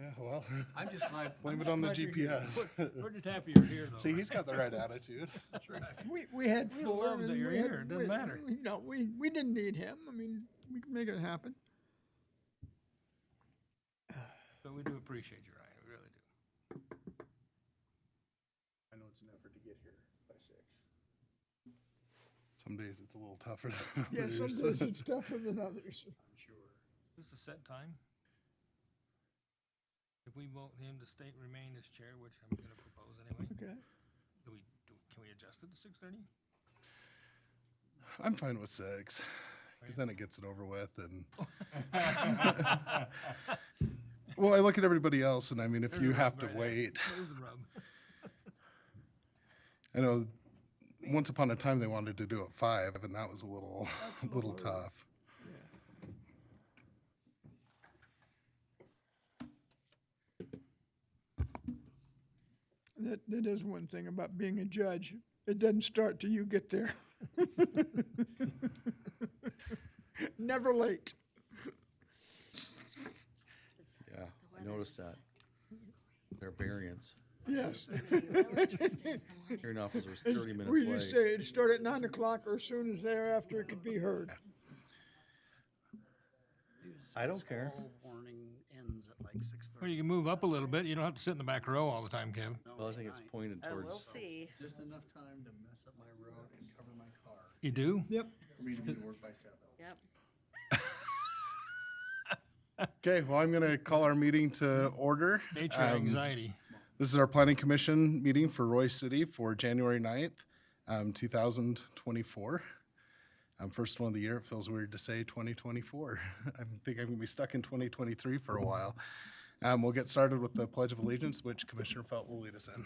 Yeah, well, I'm just glad. blame I'm it just on the glad you're here. GPS. We're just happy you're here, though. See, he's got the right attitude. That's right. We had We four. love that and you're we had- here. It doesn't matter. No, we didn't need him. I mean, we can make it happen. But we do appreciate you, Ryan. We really do. I know it's an effort to get here by 6. Some days it's a little tougher than Yeah, some others. days it's tougher than others. I'm sure. Is this a set time? If we vote him to remain as chair, which I'm gonna propose anyway, Okay. can we adjust it to 6:30? I'm fine with 6, because then it gets it over with. And well, I look at everybody else, and I mean, if There's you the have rub to right there. wait, There's the rub. I know. Once upon a time, they wanted to do it 5, and that was a little tough. That is one thing about being a judge. It doesn't start till you get there. Never late. Yeah, I noticed that. Their variance. Yes. Hearing officer was 30 minutes We just late. say it start at 9 o'clock or as soon as thereafter it could be heard. I don't care. All warning ends at like 6:30. Well, you can move up a little bit. You don't have to sit in the back row all the time, Kev. Well, I think it's pointed Oh, we'll towards, see. Just enough time to mess up my road and cover my car. You do? Yep. For me to be to work by 7. Yep. Okay, well, I'm going to call our meeting to order. Nature anxiety. This is our Planning Commission meeting for Royce City for January 9th, 2024. First one of the year. It feels weird to say 2024. I think I'm going to be stuck in 2023 for a while. We'll get started with the Pledge of Allegiance, which Commissioner Felt will lead us in.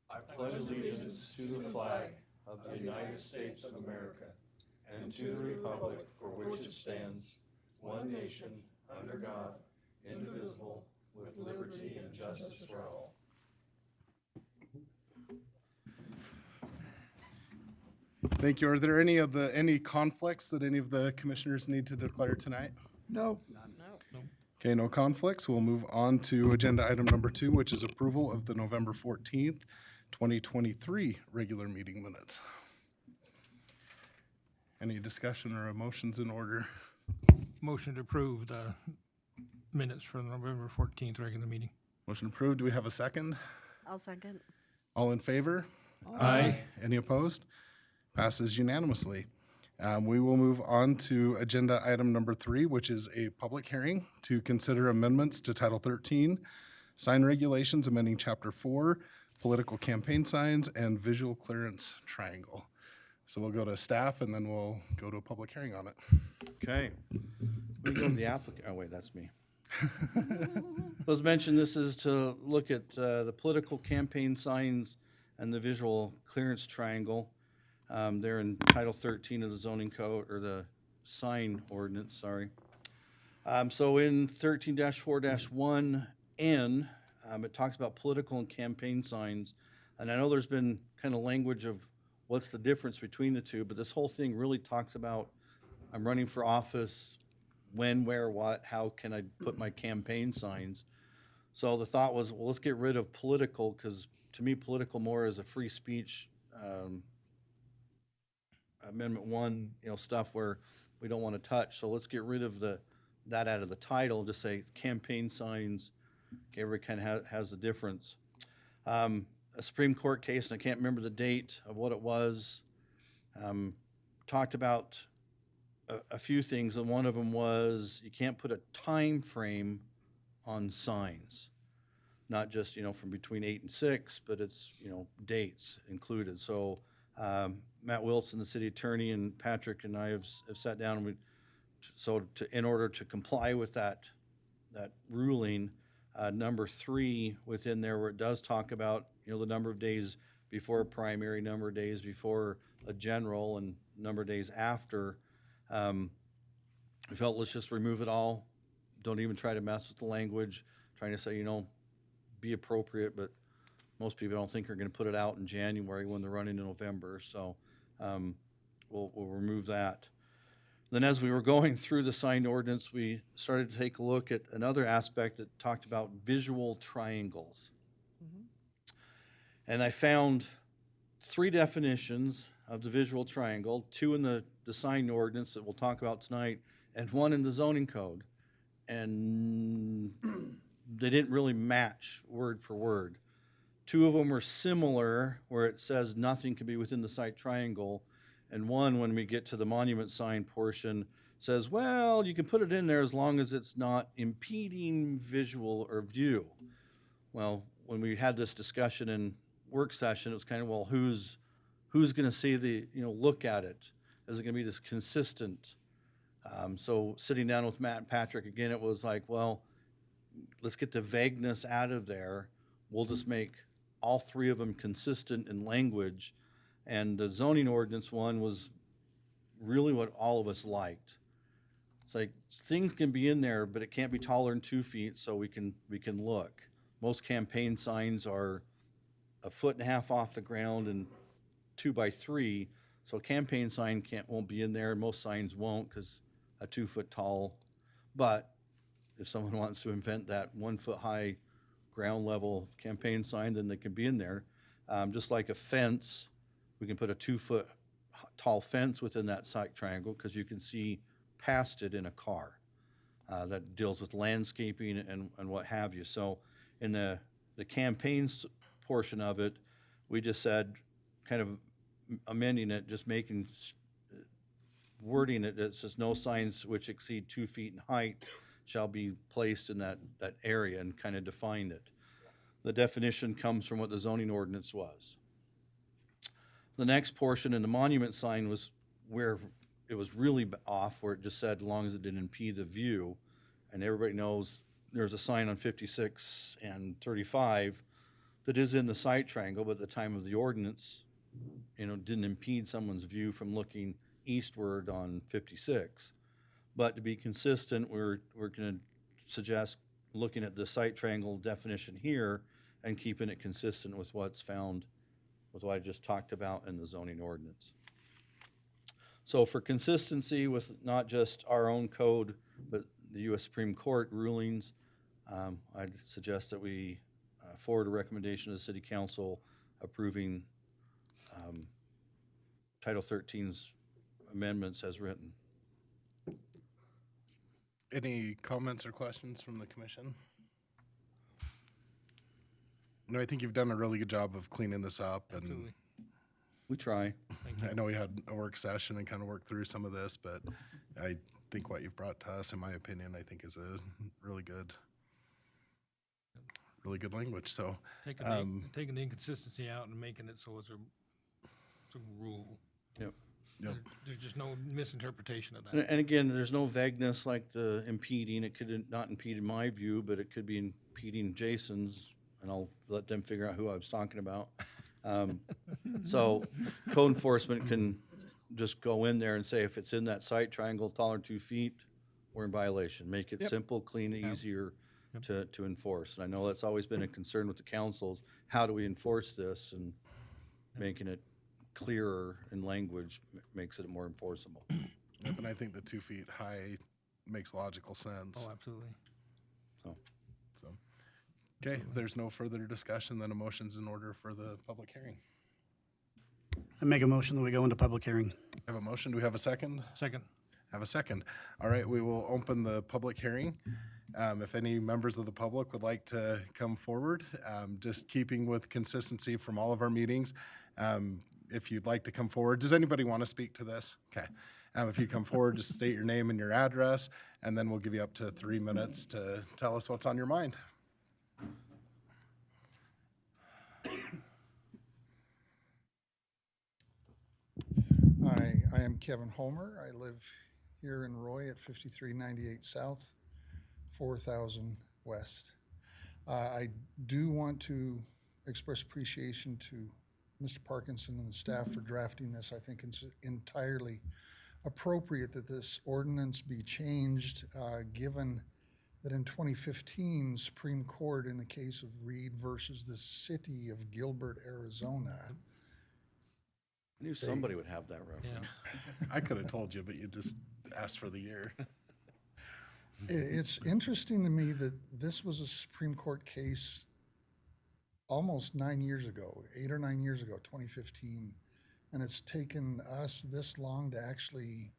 I pledge allegiance to the flag of the United States of America and to the republic for which it stands, one nation, under God, indivisible, with liberty and justice for all. Thank you. Are there any conflicts that any of the commissioners need to declare tonight? No. No. Okay, no conflicts. We'll move on to agenda item number 2, which is approval of the November 14th, 2023 regular meeting minutes. Any discussion or motions in order? Motion to approve the minutes for the November 14th regular meeting. Motion approved. Do we have a second? I'll second. All in favor? Aye. Any opposed? Passes unanimously. We will move on to agenda item number 3, which is a public hearing to consider amendments to Title 13, sign regulations amending Chapter 4, political campaign signs, and visual clearance triangle. So we'll go to staff, and then we'll go to a public hearing on it. Okay. We go to the applicant, oh wait, that's me. As mentioned, this is to look at the political campaign signs and the visual clearance triangle. They're in Title 13 of the zoning code, or the sign ordinance, sorry. So in 13-4-1N, it talks about political and campaign signs. And I know there's been kind of language of what's the difference between the two, but this whole thing really talks about, I'm running for office, when, where, what, how can I put my campaign signs? So the thought was, well, let's get rid of political, because to me, political more is a free speech, Amendment 1, stuff where we don't want to touch. So let's get rid of that out of the title, just say campaign signs. Okay, everybody kind of has a difference. A Supreme Court case, and I can't remember the date of what it was, talked about a few things, and one of them was you can't put a time frame on signs. Not just, from between 8 and 6, but it's, dates included. So Matt Wilson, the city attorney, and Patrick and I have sat down, and in order to comply with that ruling, number 3 within there, where it does talk about, the number of days before a primary, number of days before a general, and number of days after, we felt let's just remove it all. Don't even try to mess with the language, trying to say, be appropriate, but most people don't think are going to put it out in January when they're running in November, so we'll remove that. Then as we were going through the sign ordinance, we started to take a look at another aspect that talked about visual triangles. And I found 3 definitions of the visual triangle, 2 in the sign ordinance that we'll talk about tonight, and 1 in the zoning code. And they didn't really match word for word. 2 of them were similar, where it says nothing can be within the site triangle, and 1, when we get to the monument sign portion, says, well, you can put it in there as long as it's not impeding visual or view. Well, when we had this discussion in work session, it was kind of, well, who's gonna see the, look at it? Is it gonna be this consistent? So sitting down with Matt and Patrick, again, it was like, well, let's get the vagueness out of there. We'll just make all 3 of them consistent in language. And the zoning ordinance one was really what all of us liked. It's like, things can be in there, but it can't be taller than 2 feet, so we can look. Most campaign signs are 1.5 feet off the ground and 2 by 3, so a campaign sign won't be in there, and most signs won't, because a 2 foot tall. But if someone wants to invent that 1 foot high ground level campaign sign, then they can be in there. Just like a fence, we can put a 2 foot tall fence within that site triangle, because you can see past it in a car. That deals with landscaping and what have you. So in the campaigns portion of it, we just said, kind of amending it, just making, wording it, it says no signs which exceed 2 feet in height shall be placed in that area, and kind of defined it. The definition comes from what the zoning ordinance was. The next portion in the monument sign was where it was really off, where it just said, as long as it didn't impede the view. And everybody knows there's a sign on 56 and 35 that is in the site triangle, but at the time of the ordinance, didn't impede someone's view from looking eastward on 56. But to be consistent, we're going to suggest looking at the site triangle definition here and keeping it consistent with what's found with what I just talked about in the zoning ordinance. So for consistency with not just our own code, but the U.S. Supreme Court rulings, I'd suggest that we forward a recommendation to the City Council approving Title 13's amendments as written. Any comments or questions from the commission? No, I think you've done a really good job of cleaning this up, and Absolutely. We try. Thank you. I know we had a work session and kind of worked through some of this, but I think what you've brought to us, in my opinion, I think is a really good language. So, Taking the inconsistency out and making it so it's a rule. Yep. yep. There's just no misinterpretation of that. And again, there's no vagueness like the impeding. It could not impede in my view, but it could be impeding Jason's, and I'll let them figure out who I was talking about. So code enforcement can just go in there and say, if it's in that site triangle taller than 2 feet, we're in violation. Make it simple, clean, easier to enforce. And I know that's always been a concern with the councils. How do we enforce this? And making it clearer in language makes it more enforceable. Yep, and I think the 2 feet high makes logical sense. Oh, absolutely. So, okay, if there's no further discussion, then a motion's in order for the public hearing. I make a motion that we go into public hearing. Have a motion, do we have a second? Second. Have a second. All right, we will open the public hearing. If any members of the public would like to come forward, just keeping with consistency from all of our meetings, if you'd like to come forward. Does anybody want to speak to this? Okay. If you come forward, just state your name and your address, and then we'll give you up to 3 minutes to tell us what's on your mind. I am Kevin Homer. I live here in Roy at 5398 South, 4000 West. I do want to express appreciation to Mr. Parkinson and the staff for drafting this. I think it's entirely appropriate that this ordinance be changed, given that in 2015, Supreme Court, in the case of Reed versus the City of Gilbert, Arizona, I knew somebody would have that reference. Yeah. I could have told you, but you just asked for the year. It's interesting to me that this was a Supreme Court case almost 9 years ago, 8 or 9 years ago, 2015. And it's taken us this long to actually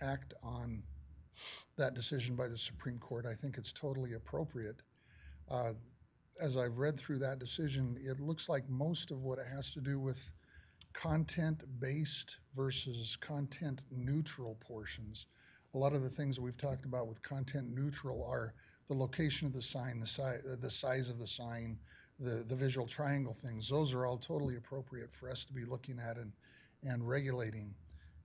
act on that decision by the Supreme Court. I think it's totally appropriate. As I've read through that decision, it looks like most of what it has to do with content-based versus content-neutral portions. A lot of the things that we've talked about with content-neutral are the location of the sign, the size of the sign, the visual triangle things. Those are all totally appropriate for us to be looking at and regulating.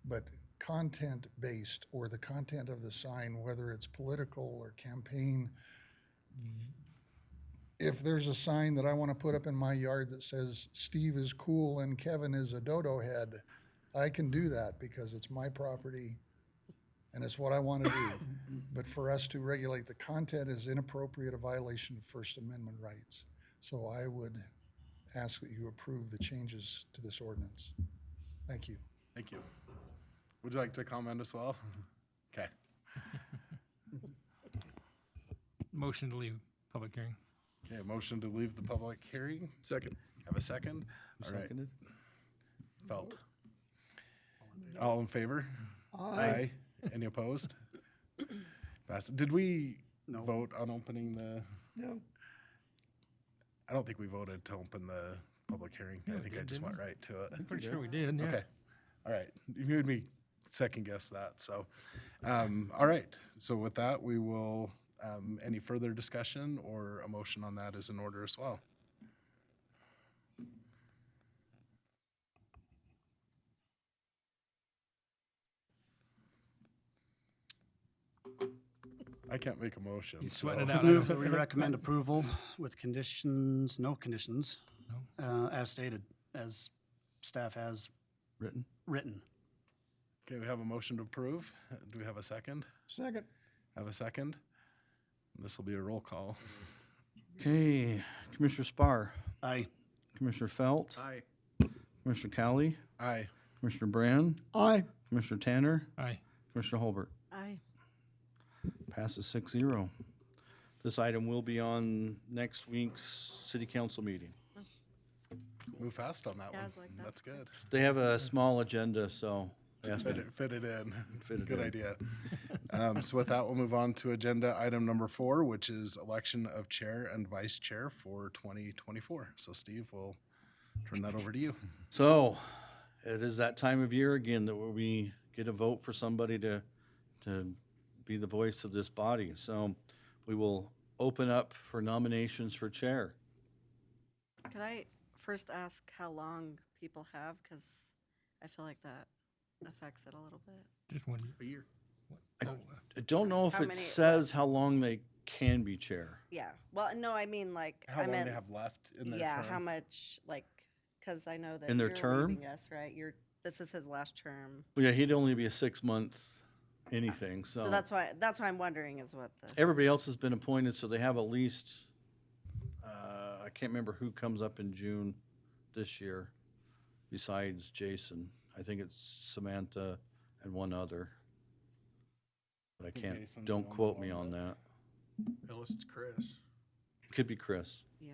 But content-based, or the content of the sign, whether it's political or campaign, if there's a sign that I want to put up in my yard that says Steve is cool and Kevin is a dodo head, I can do that because it's my property and it's what I want to do. But for us to regulate the content is inappropriate, a violation of First Amendment rights. So I would ask that you approve the changes to this ordinance. Thank you. Thank you. Would you like to comment as well? Okay. Motion to leave public hearing. Okay, a motion to leave the public hearing. Second. Have a second? All right, Seconded? Felt. All in favor? Aye. Any opposed? Passed. Did we No. vote on opening the, No, I don't think we voted to open the public hearing. I we think I did, just didn't went right to it. Pretty sure we did, yeah. Okay, all right. You made me second guess that, so. All right, so with that, we will, any further discussion or a motion on that is in order as well. I can't make a motion, You so. sweating it out. I Move that know. we recommend approval with conditions, no conditions, as stated, as staff has Written? written. Okay, we have a motion to approve. Do we have a second? second, Have a second? This will be a roll call. Okay, Commissioner Spar, Aye. Commissioner Felt, Aye. Commissioner Cowley, Aye. Commissioner Brand, aye, Commissioner Tanner, Aye. Commissioner Holbert. Aye. Passes 6-0. This item will be on next week's city council meeting. Move fast on that Yeah, I one. was like, That's that's good. They have a small agenda, so they asked me Fit it in. Fit it Good in. idea. So with that, we'll move on to agenda item number 4, which is election of chair and vice chair for 2024. So Steve, we'll turn that over to you. So, it is that time of year again that we get a vote for somebody to be the voice of this body. So, we will open up for nominations for chair. Could I first ask how long people have? Because I feel like that affects it a little bit. Just one A year. year. I don't know if How it many- says how long they can be chair. Yeah. Well, no, I mean like How I long meant they have left in their yeah. term? How much like? Because I know that In their you're term? leaving us, right? This is his last term. Well, yeah, he'd only be a 6-month anything, So that's why I'm wondering is what the Everybody else has been appointed, so they have at least, I can't remember who comes up in June this year besides Jason. I think it's Samantha and one other. But I think can't, Jason's don't the one quote that me won on that. Unless it's Chris. Could be Chris. yeah.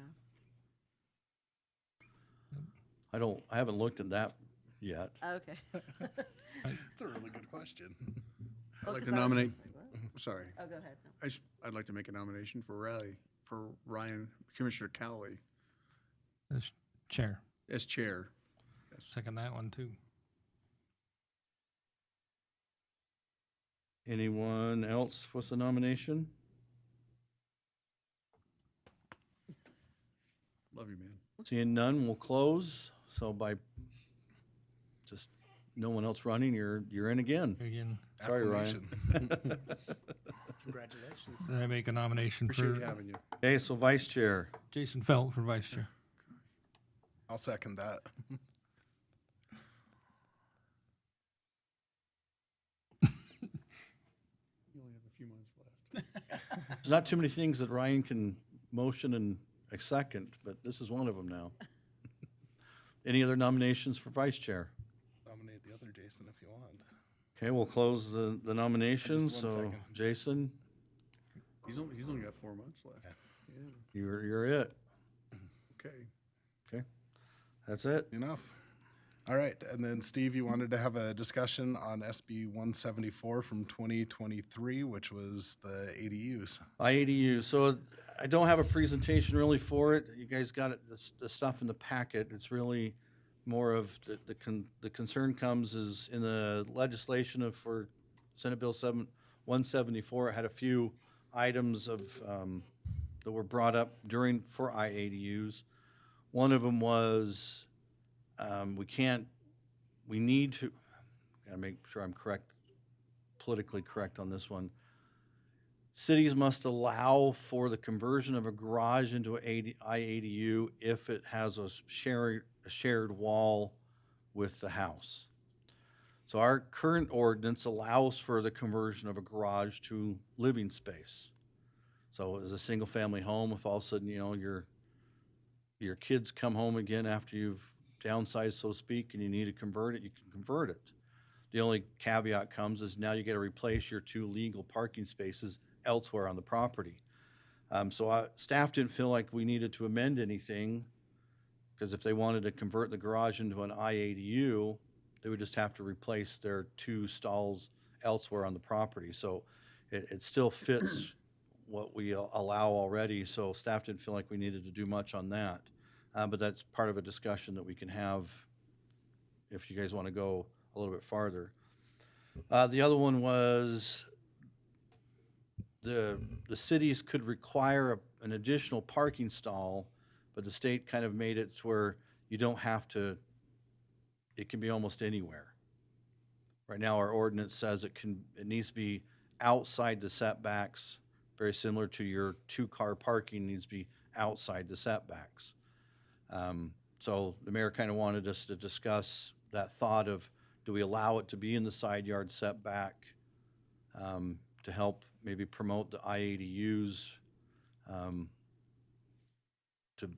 I haven't looked at that yet. Okay. It's a really good question. Well, like 'cause to I was nominate- just like, what? Sorry, Oh, go ahead. No. I'd like to make a nomination for Ryan, Commissioner Cowley As chair. as chair. Second that one too. Anyone else with the nomination? Love you, man. Seeing none, we'll close. So by just no one else running, you're in again. Again, Sorry, Ryan. Acclamation. Congratulations. then I make a nomination Appreciate for having you. Okay, so vice chair. Jason Felt for vice chair. I'll second that. You only have a few months left. There's not too many things that Ryan can motion and a second, but this is one of them now. Any other nominations for vice chair? Nominate the other Jason if you want. Okay, we'll close the nominations. one So, second. Jason, He's only got 4 months left. Yeah, you're it. okay. Okay, that's it. Enough. All right, and then Steve, you wanted to have a discussion on SB 174 from 2023, which was the ADUs. IADU. So I don't have a presentation really for it. You guys got it, the stuff in the packet. It's really more of the concern comes is in the legislation for Senate Bill 174. It had a few items of that were brought up for IADUs. One of them was we need to, gotta make sure I'm politically correct on this one. Cities must allow for the conversion of a garage into an IADU if it has a shared wall with the house. So our current ordinance allows for the conversion of a garage to living space. So as a single-family home, if all of a sudden, your kids come home again after you've downsized, so to speak, and you need to convert it, you can convert it. The only caveat comes is now you got to replace your 2 legal parking spaces elsewhere on the property. Staff didn't feel like we needed to amend anything, because if they wanted to convert the garage into an IADU, they would just have to replace their 2 stalls elsewhere on the property. So it still fits what we allow already, so staff didn't feel like we needed to do much on that. But that's part of a discussion that we can have if you guys want to go a little bit farther. The other one was the cities could require an additional parking stall, but the state kind of made it to where you don't have to, it can be almost anywhere. Right now, our ordinance says it needs to be outside the setbacks, very similar to your 2-car parking needs to be outside the setbacks. So the mayor kind of wanted us to discuss that thought of, do we allow it to be in the side yard setback to help maybe promote the IADUs, to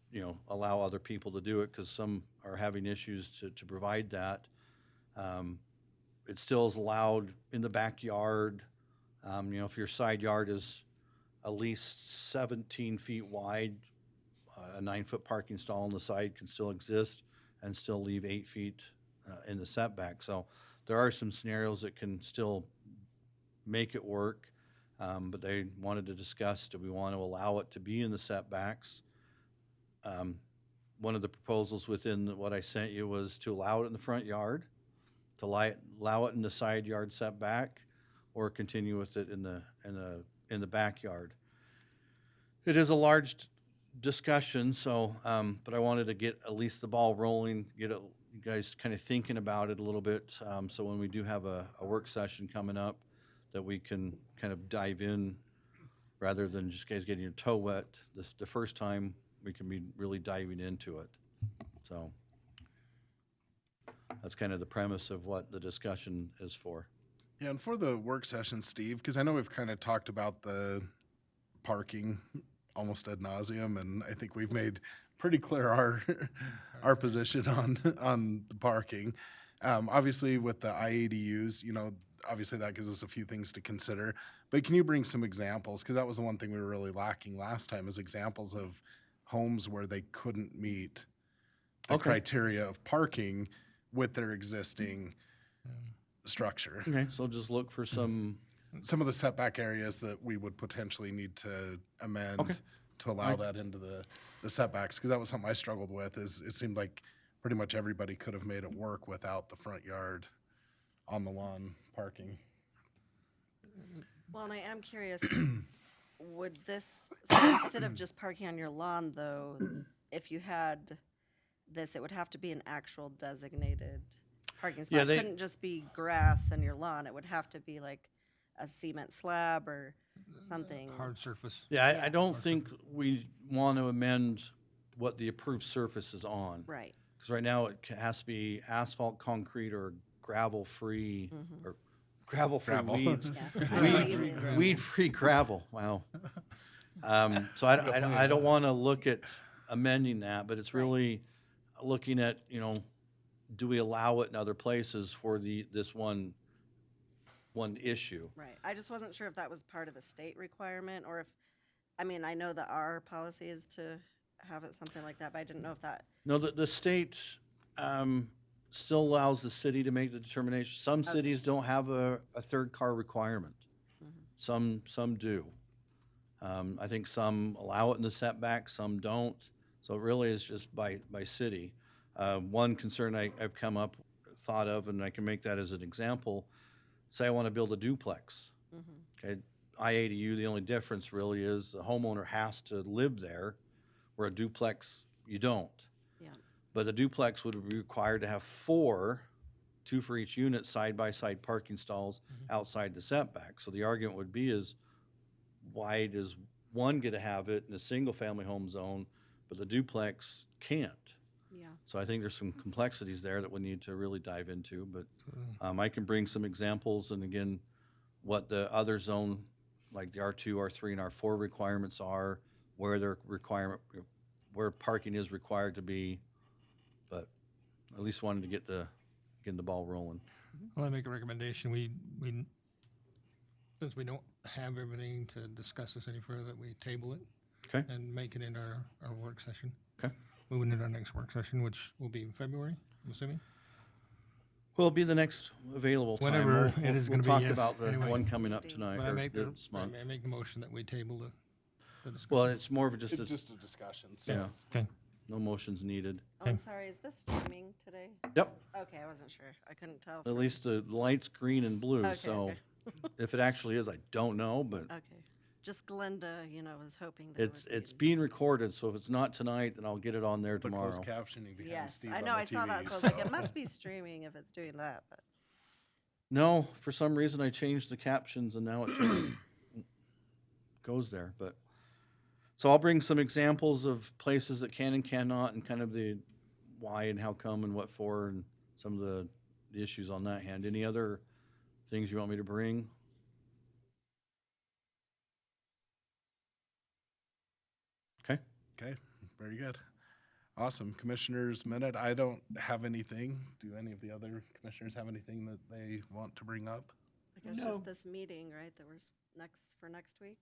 allow other people to do it, because some are having issues to provide that. It still is allowed in the backyard. If your side yard is at least 17 feet wide, a 9-foot parking stall on the side can still exist and still leave 8 feet in the setback. So there are some scenarios that can still make it work, but they wanted to discuss, do we want to allow it to be in the setbacks? One of the proposals within what I sent you was to allow it in the front yard, to allow it in the side yard setback, or continue with it in the backyard. It is a large discussion, so but I wanted to get at least the ball rolling, get you guys kind of thinking about it a little bit, so when we do have a work session coming up, that we can kind of dive in rather than just guys getting your toe wet the first time. We can be really diving into it. So that's kind of the premise of what the discussion is for. Yeah, and for the work session, Steve, because I know we've kind of talked about the parking almost ad nauseum, and I think we've made pretty clear our position on the parking. Obviously, with the IADUs, obviously that gives us a few things to consider. But can you bring some examples? Because that was the one thing we were really lacking last time, is examples of homes where they couldn't meet the criteria of parking with their existing structure. Okay, so just look for some of the setback areas that we would potentially need to amend to allow that into the setbacks, because that was something I struggled with. Is it seemed like pretty much everybody could have made it work without the front yard on the lawn parking. Well, and I am curious, would this, so instead of just parking on your lawn, though, if you had this, it would have to be an actual designated parking spot. Yeah, It couldn't just be grass on your lawn. It would have to be like a cement slab or something. Hard surface. Yeah, I don't think we want to amend what the approved surface is on. Right. Because right now it has to be asphalt, concrete, or gravel-free, or gravel-free Gravel. weeds. Yeah. I know what you mean. Weed-free gravel, wow. So I don't want to look at amending that, but it's really looking at, do we allow it in other places for this one one issue. Right. I just wasn't sure if that was part of the state requirement or if, I mean, I know that our policy is to have it something like that, but I didn't know if that, No, the state still allows the city to make the determination. Some cities don't have a third car requirement. Some do. I think some allow it in the setback, some don't. So it really is just by city. One concern I've thought of, and I can make that as an example, say I want to build a duplex. Okay, IADU, the only difference really is the homeowner has to live there, where a duplex, you don't. yeah. But a duplex would be required to have two for each unit, side-by-side parking stalls outside the setback. So the argument would be is, why does one get to have it in a single-family home zone, but the duplex can't? Yeah. So I think there's some complexities there that we need to really dive into, but I can bring some examples, and again, what the other zone, like the R2, R3, and R4 requirements are, where parking is required to be, but at least wanted to get the ball rolling. Well, I make a recommendation, we, since we don't have everything to discuss this any further, that we table it. Okay. And make it in our work session. Okay. Moving into our next work session, which will be in February, I'm assuming? Well, it'll be the next available time. Whatever We'll- it is we'll gonna be, talk yes. about the Anyways. one coming up tonight, But I or make the, this month. I make the motion that we table the discussion. Well, it's more of just It's a, just a discussion, so. yeah, Okay. no motions needed. Oh, I'm sorry, is this streaming today? Yep, Okay, I wasn't sure. I couldn't tell. at least the light's green and blue, Okay, so okay. if it actually is, I don't know, but Okay. Just Glenda, was hoping that it would it's be. being recorded, so if it's not tonight, then I'll get it on there The tomorrow. closed captioning behind Yes, Steve I on know, the I saw that, TV, so I was like, it must be streaming if it's doing that, but. No, for some reason I changed the captions and now it just goes there, but. So I'll bring some examples of places that can and cannot, and kind of the why and how come and what for, and some of the issues on that hand. Any other things you want me to bring? Okay, Okay, very good. Awesome. Commissioners minute, I don't have anything. Do any of the other commissioners have anything that they want to bring up? I guess No. just this meeting, right, that was next week?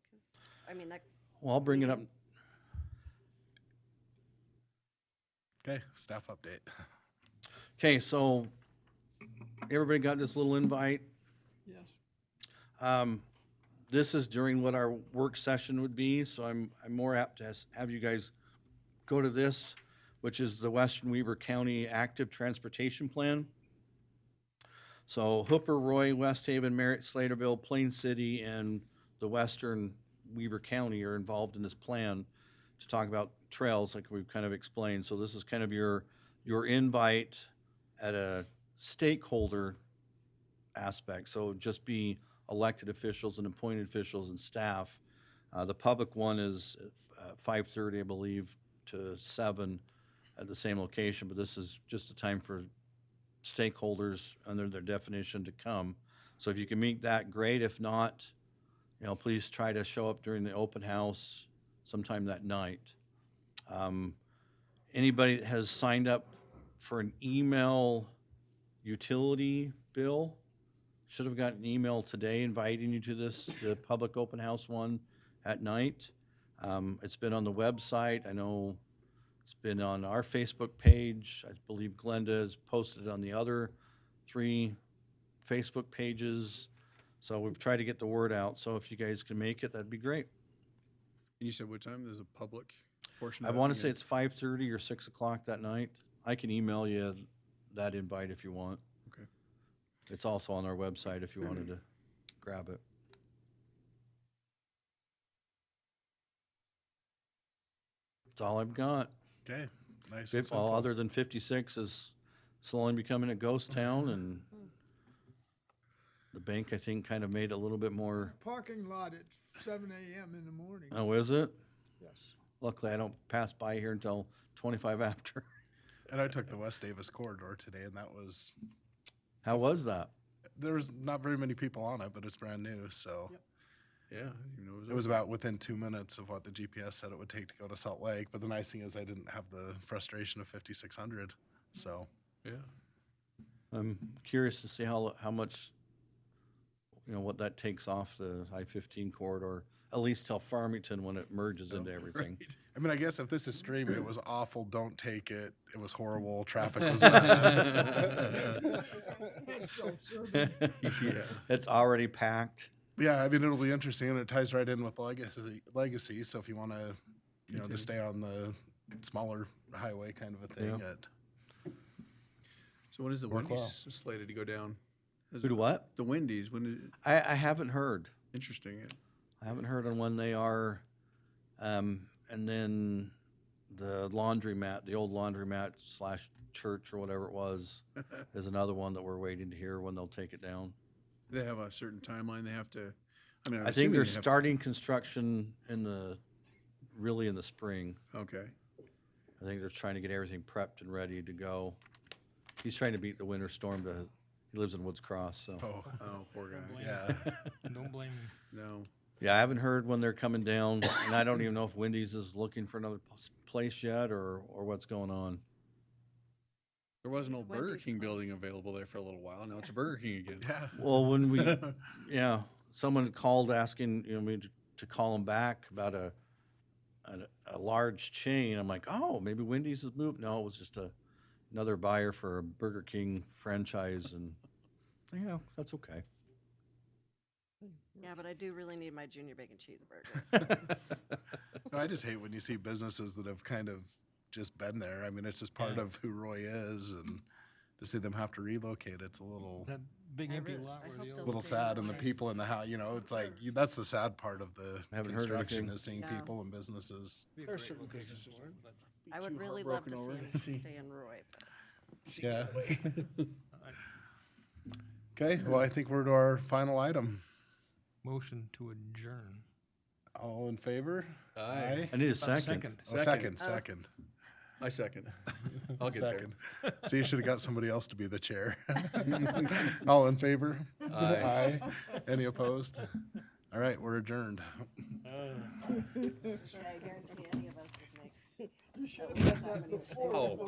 Next. well, I'll bring it up. Okay, staff update. Okay, so everybody got this little invite. Yes. This is during what our work session would be, so I'm more apt to have you guys go to this, which is the Western Weber County Active Transportation Plan. So Hooper, Roy, West Haven, Merritt, Slaterville, Plain City, and the Western Weber County are involved in this plan to talk about trails, like we've kind of explained. So this is kind of your invite at a stakeholder aspect. So just be elected officials and appointed officials and staff. The public one is 5:30, I believe, to 7 at the same location, but this is just a time for stakeholders under their definition to come. So if you can meet that, great. If not, please try to show up during the open house sometime that night. Anybody that has signed up for an email utility bill should have gotten an email today inviting you to the public open house one at night. It's been on the website. I know it's been on our Facebook page. I believe Glenda has posted it on the other 3 Facebook pages. So we've tried to get the word out. So if you guys can make it, that'd be great. You said what time? There's a public portion I of that want to thing say at- it's 5:30 or 6 o'clock that night. I can email you that invite if you want. Okay. It's also on our website if you wanted to grab it. That's all I've got. Okay, nice. and Well, simple. other than 56 is slowly becoming a ghost town, and the bank, I think, kind of made it a little bit more. Parking lot at 7 a.m. in the morning. Oh, is it? Yes. Luckily, I don't pass by here until 25 after. And I took the West Davis corridor today, and that was, How was that? there was not very many people on it, but it's brand new, so. Yeah, I didn't even know It was about within 2 minutes of what the GPS said it would take to go to Salt Lake, but the nice thing is I didn't have the frustration of 5600, so. Yeah. I'm curious to see how much, you know, what that takes off the I-15 corridor, at least till Farmington when it merges into everything. I mean, I guess if this is streaming, it was awful, don't take it, it was horrible, traffic was bad. It's already packed. Yeah, I mean, it'll be interesting, and it ties right in with legacy, so if you want to, you know, to stay on the smaller highway kind of a thing, So when is the Work well. Wendy's slated to go down? Is Who do what? The Wendy's, when is it? I haven't heard. Interesting. I haven't heard on when they are. And then the laundromat, the old laundromat / church or whatever it was, is another one that we're waiting to hear when they'll take it down. Do they have a certain timeline they have to, I mean, I'm I think assuming they're they have- starting construction really in the spring. Okay. I think they're trying to get everything prepped and ready to go. He's trying to beat the winter storm he lives in Woods Cross, so. Oh, Oh, poor guy. yeah. Don't blame him. No. Yeah, I haven't heard when they're coming down, and I don't even know if Wendy's is looking for another place yet or what's going on. There was an old Burger Wendy's King close. building available there for a little while. Now it's a Burger King again. Yeah. Well, when yeah, someone called asking, you know, me to call them back about a large chain. I'm like, oh, maybe Wendy's has moved. No, it was just another buyer for a Burger King franchise, and yeah, that's okay. Yeah, but I do really need my junior bacon cheeseburgers. No, I just hate when you see businesses that have kind of just been there. I mean, it's just part of who Roy is, and to see them have to relocate, it's a little That big I empty really- lot I where hope the they'll old. little stay sad, and the okay. people in the house, you know, it's like, that's the sad part of the Haven't heard construction, anything. is seeing Yeah. people and businesses. Be a There are great certain location businesses for it, but I would too really love to see heartbroken him stay in Roy, but Yeah. Okay, well, I think we're to our final item. motion to adjourn. All in favor? Aye. I need a second. Oh, second. I second. I'll get there. Second. So you should have got somebody else to be the chair. All in favor? Aye. Any opposed? All right, we're adjourned. I guarantee any of us would make at least that many mistakes. Oh,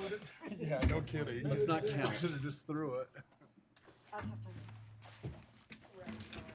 Yeah, no kidding. let's not count. Should have just threw it. I'd have to